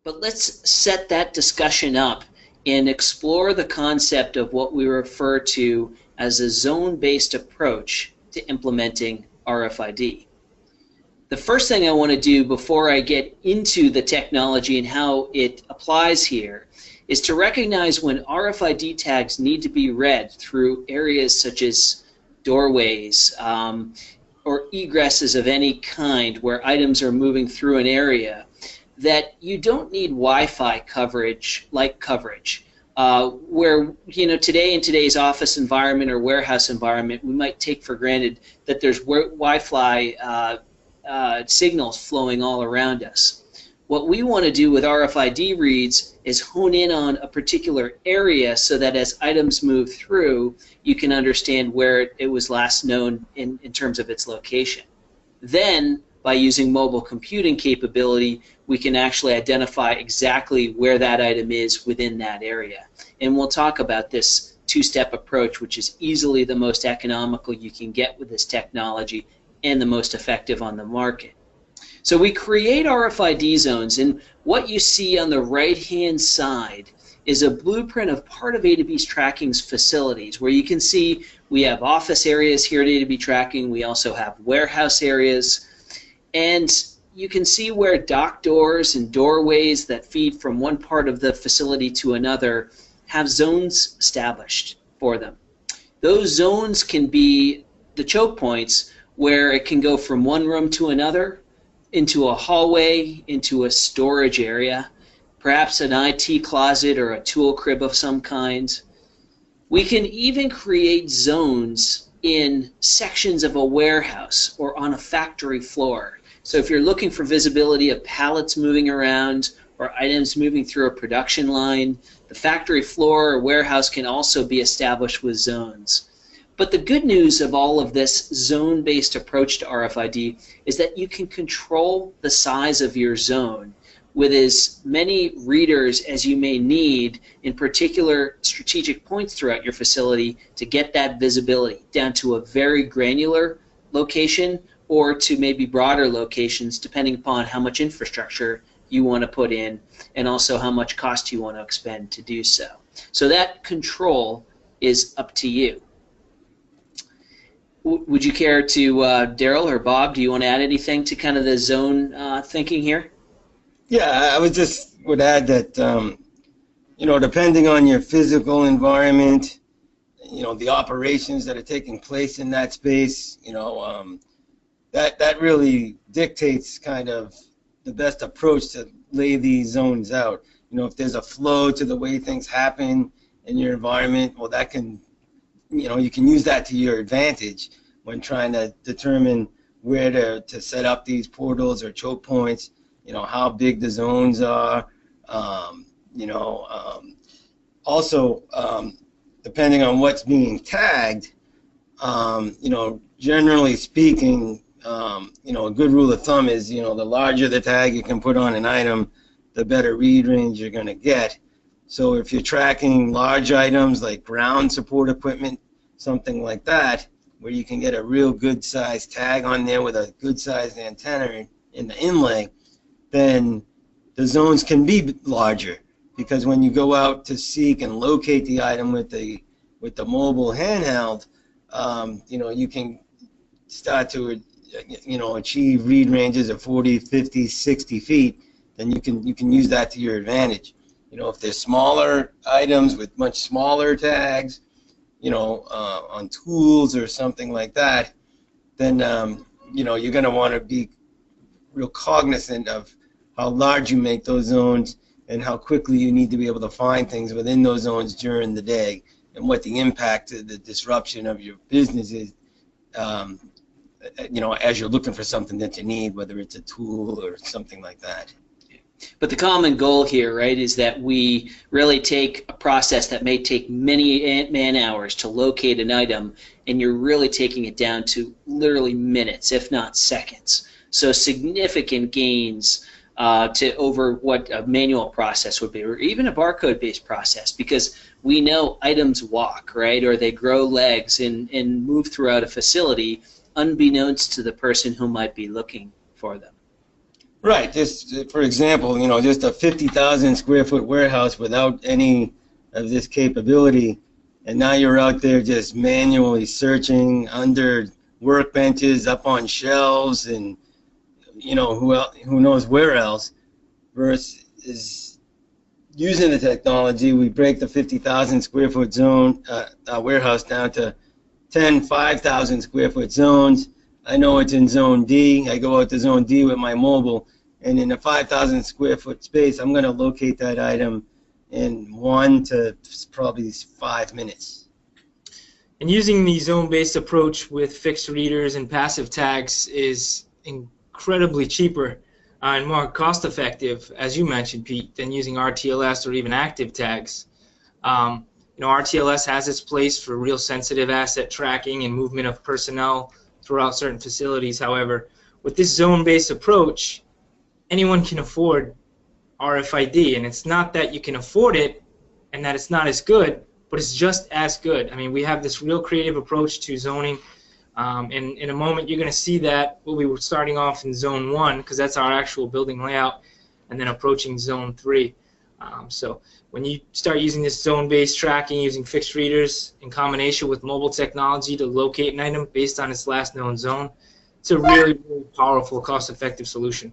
But let's set that discussion up and explore the concept of what we refer to as a zone-based approach to implementing RFID. The first thing I want to do before I get into the technology and how it applies here is to recognize when RFID tags need to be read through areas such as doorways or egresses of any kind where items are moving through an area, that you don't need Wi-Fi coverage like coverage. Where, today in today's office environment or warehouse environment, we might take for granted that there's Wi-Fi signals flowing all around us. What we want to do with RFID reads is hone in on a particular area so that as items move through, you can understand where it was last known in terms of its location. Then, by using mobile computing capability, we can actually identify exactly where that item is within that area. And we'll talk about this two-step approach, which is easily the most economical you can get with this technology and the most effective on the market. So we create RFID zones, and what you see on the right-hand side is a blueprint of part of A2B Tracking's facilities, where you can see we have office areas here at A2B Tracking, we also have warehouse areas, and you can see where dock doors and doorways that feed from one part of the facility to another have zones established for them. Those zones can be the choke points where it can go from one room to another, into a hallway, into a storage area, perhaps an IT closet or a tool crib of some kind. We can even create zones in sections of a warehouse or on a factory floor. So if you're looking for visibility of pallets moving around or items moving through a production line, the factory floor or warehouse can also be established with zones. But the good news of all of this zone-based approach to RFID is that you can control the size of your zone with as many readers as you may need in particular strategic points throughout your facility to get that visibility down to a very granular location or to maybe broader locations depending upon how much infrastructure you want to put in and also how much cost you want to expend to do so. So that control is up to you. Would you care to, Daryl or Bob, do you want to add anything to kind of the zone thinking here? Yeah, I would add that, depending on your physical environment, the operations that are taking place in that space, that really dictates kind of the best approach to lay these zones out. If there's a flow to the way things happen in your environment, well, that can, you can use that to your advantage when trying to determine where to set up these portals or choke points, how big the zones are, also, depending on what's being tagged, generally speaking, a good rule of thumb is, the larger the tag you can put on an item, the better read range you're going to get. So if you're tracking large items like ground support equipment, something like that, where you can get a real good sized tag on there with a good sized antenna in the inlay, then the zones can be larger, because when you go out to seek and locate the item with the mobile handheld, you can start to achieve read ranges of 40, 50, 60 feet. Then you can use that to your advantage. If there's smaller items with much smaller tags, on tools or something like that, then you're going to want to be real cognizant of how large you make those zones and how quickly you need to be able to find things within those zones during the day, and what the impact of the disruption of your business is, as you're looking for something that you need, whether it's a tool or something like that. But the common goal here, right, is that we really take a process that may take many man-hours to locate an item, and you're really taking it down to literally minutes, if not seconds. So significant gains to over what a manual process would be, or even a barcode-based process, because we know items walk, right, or they grow legs and move throughout a facility unbeknownst to the person who might be looking for them. Right. Just for example, just a 50,000 square foot warehouse without any of this capability, and now you're out there just manually searching under workbenches, up on shelves, and who knows where else. Versus using the technology, we break the 50,000 square foot zone warehouse down to 10 5,000 square foot zones. I know it's in zone D. I go out to zone D with my mobile, and in a 5,000 square foot space, I'm going to locate that item in 1 to probably 5 minutes. And using the zone-based approach with fixed readers and passive tags is incredibly cheaper and more cost-effective, as you mentioned, Pete, than using RTLS or even active tags. RTLS has its place for real sensitive asset tracking and movement of personnel throughout certain facilities. However, with this zone-based approach, anyone can afford RFID, and it's not that you can afford it and that it's not as good, but it's just as good. I mean, we have this real creative approach to zoning, and in a moment you're going to see that we'll be starting off in zone 1 because that's our actual building layout, and then approaching zone 3. So when you start using this zone-based tracking using fixed readers in combination with mobile technology to locate an item based on its last known zone, it's a really, really powerful, cost-effective solution.